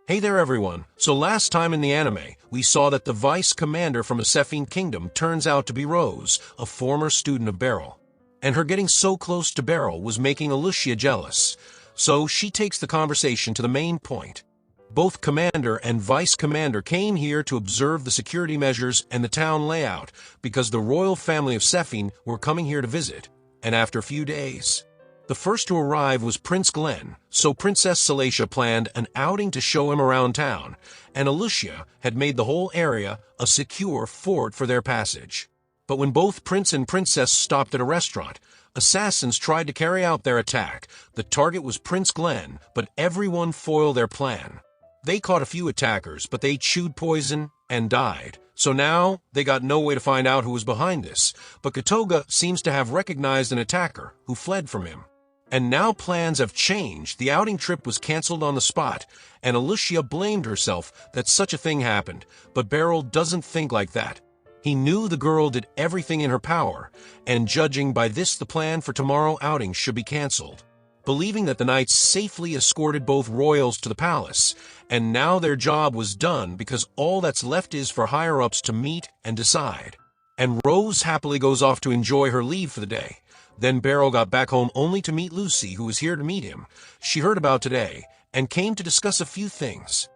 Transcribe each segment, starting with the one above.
Hey there everyone, so last time in the anime, we saw that the vice commander from the Sephine Kingdom turns out to be Rose, a former student of Beryl. And her getting so close to Beryl was making Alicia jealous, so she takes the conversation to the main point. Both commander and vice commander came here to observe the security measures and the town layout, because the royal family of Sephine were coming here to visit, and after a few days. The first to arrive was Prince Glenn, so Princess Salacia planned an outing to show him around town, and Alicia had made the whole area a secure fort for their passage. But when both Prince and Princess stopped at a restaurant, assassins tried to carry out their attack. The target was Prince Glenn, but everyone foiled their plan. They caught a few attackers, but they chewed poison and died. So now, they got no way to find out who was behind this, but Katoga seems to have recognized an attacker who fled from him. And now plans have changed. The outing trip was cancelled on the spot, and Alicia blamed herself that such a thing happened, but Beryl doesn't think like that. He knew the girl did everything in her power, and judging by this the plan for tomorrow outing should be cancelled. Believing that the knights safely escorted both royals to the palace, and now their job was done because all that's left is for higher-ups to meet and decide. And Rose happily goes off to enjoy her leave for the day. Then Beryl got back home only to meet Lucy, who was here to meet him. She heard about today, and came to discuss a few things.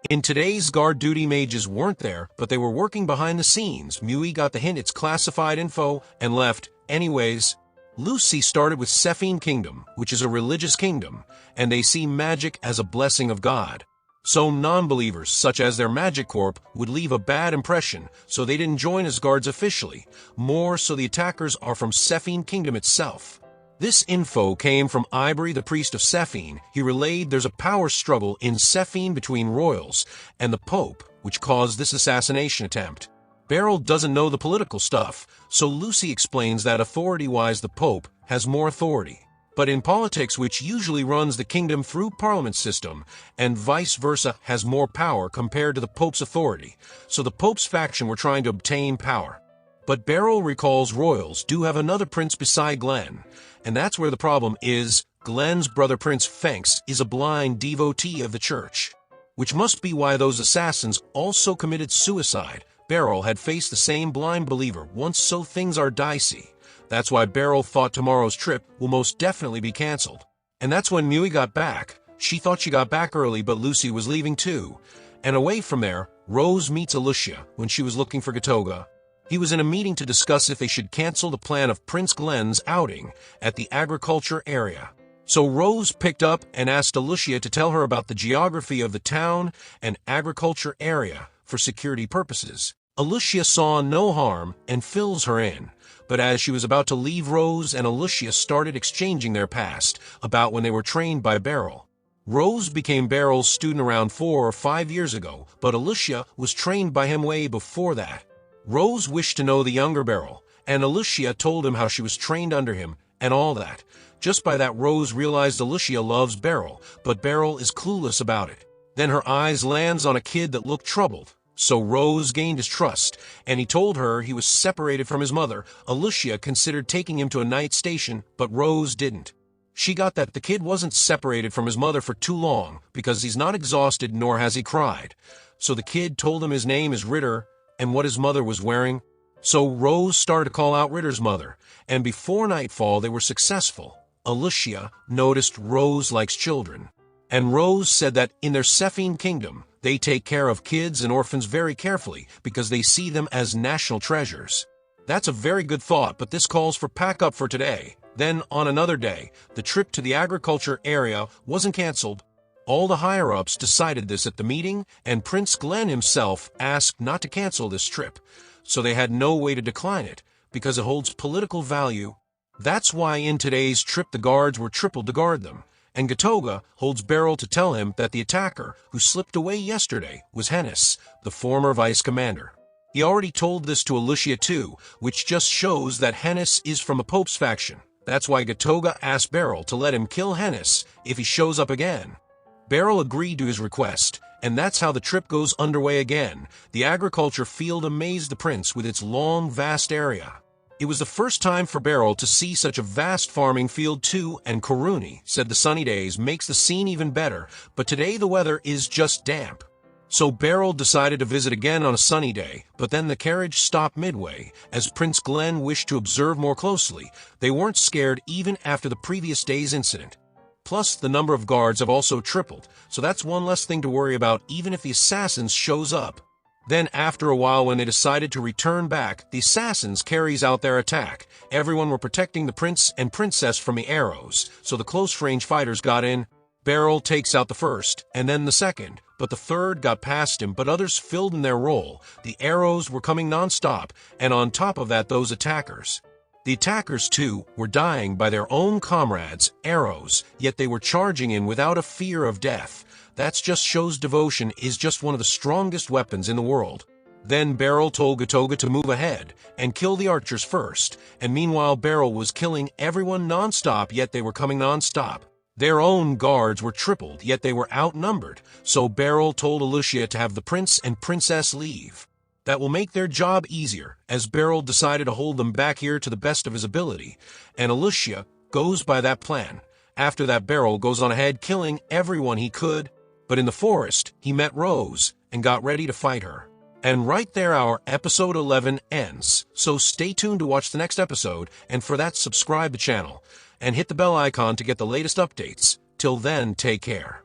In today's guard duty, mages weren't there, but they were working behind the scenes. Mui got the hint it's classified info, and left. Anyways, Lucy started with Sephine Kingdom, which is a religious kingdom, and they see magic as a blessing of God. So non-believers, such as their magic corp, would leave a bad impression, so they didn't join as guards officially. More so the attackers are from Sephine Kingdom itself. This info came from Ibery, the priest of Sephine. He relayed there's a power struggle in Sephine between royals and the Pope, which caused this assassination attempt. Beryl doesn't know the political stuff, so Lucy explains that authority-wise the Pope has more authority. But in politics, which usually runs the kingdom through parliament system, and vice versa, has more power compared to the Pope's authority, so the Pope's faction were trying to obtain power. But Beryl recalls royals do have another prince beside Glenn, and that's where the problem is. Glenn's brother Prince Fenks is a blind devotee of the church, which must be why those assassins also committed suicide. Beryl had faced the same blind believer once, so things are dicey. That's why Beryl thought tomorrow's trip will most definitely be cancelled. And that's when Mui got back. She thought she got back early, but Lucy was leaving too. And away from there, Rose meets Alicia when she was looking for Katoga. He was in a meeting to discuss if they should cancel the plan of Prince Glenn's outing at the agriculture area. So Rose picked up and asked Alicia to tell her about the geography of the town and agriculture area for security purposes. Alicia saw no harm and fills her in. But as she was about to leave, Rose and Alicia started exchanging their past about when they were trained by Beryl. Rose became Beryl's student around 4 or 5 years ago, but Alicia was trained by him way before that. Rose wished to know the younger Beryl, and Alicia told him how she was trained under him and all that. Just by that, Rose realized Alicia loves Beryl, but Beryl is clueless about it. Then her eyes lands on a kid that looked troubled. So Rose gained his trust, and he told her he was separated from his mother. Alicia considered taking him to a night station, but Rose didn't. She got that the kid wasn't separated from his mother for too long, because he's not exhausted nor has he cried. So the kid told him his name is Ritter, and what his mother was wearing. So Rose started to call out Ritter's mother, and before nightfall they were successful. Alicia noticed Rose likes children, and Rose said that in their Sephine Kingdom, they take care of kids and orphans very carefully because they see them as national treasures. That's a very good thought, but this calls for pack up for today. Then, on another day, the trip to the agriculture area wasn't cancelled. All the higher-ups decided this at the meeting, and Prince Glenn himself asked not to cancel this trip, so they had no way to decline it, because it holds political value. That's why in today's trip the guards were tripled to guard them. And Katoga holds Beryl to tell him that the attacker who slipped away yesterday was Hennis, the former vice commander. He already told this to Alicia too, which just shows that Hennis is from a Pope's faction. That's why Katoga asked Beryl to let him kill Hennis if he shows up again. Beryl agreed to his request, and that's how the trip goes underway again. The agriculture field amazed the prince with its long, vast area. It was the first time for Beryl to see such a vast farming field too, and Kuruni said the sunny days makes the scene even better, but today the weather is just damp. So Beryl decided to visit again on a sunny day, but then the carriage stopped midway, as Prince Glenn wished to observe more closely. They weren't scared even after the previous day's incident. Plus, the number of guards have also tripled, so that's one less thing to worry about even if the assassins shows up. Then after a while, when they decided to return back, the assassins carries out their attack. Everyone were protecting the prince and princess from the arrows, so the close-range fighters got in. Beryl takes out the first, and then the second, but the third got past him, but others filled in their role. The arrows were coming non-stop, and on top of that, those attackers. The attackers, too, were dying by their own comrades' arrows, yet they were charging in without a fear of death. That just shows devotion is just one of the strongest weapons in the world. Then Beryl told Gatoga to move ahead and kill the archers first, and meanwhile Beryl was killing everyone non-stop, yet they were coming non-stop. Their own guards were tripled, yet they were outnumbered, so Beryl told Alicia to have the prince and princess leave. That will make their job easier, as Beryl decided to hold them back here to the best of his ability, and Alicia goes by that plan. After that, Beryl goes on ahead killing everyone he could, but in the forest, he met Rose and got ready to fight her. And right there our episode 11 ends, so stay tuned to watch the next episode, and for that subscribe the channel, and hit the bell icon to get the latest updates. Till then, take care.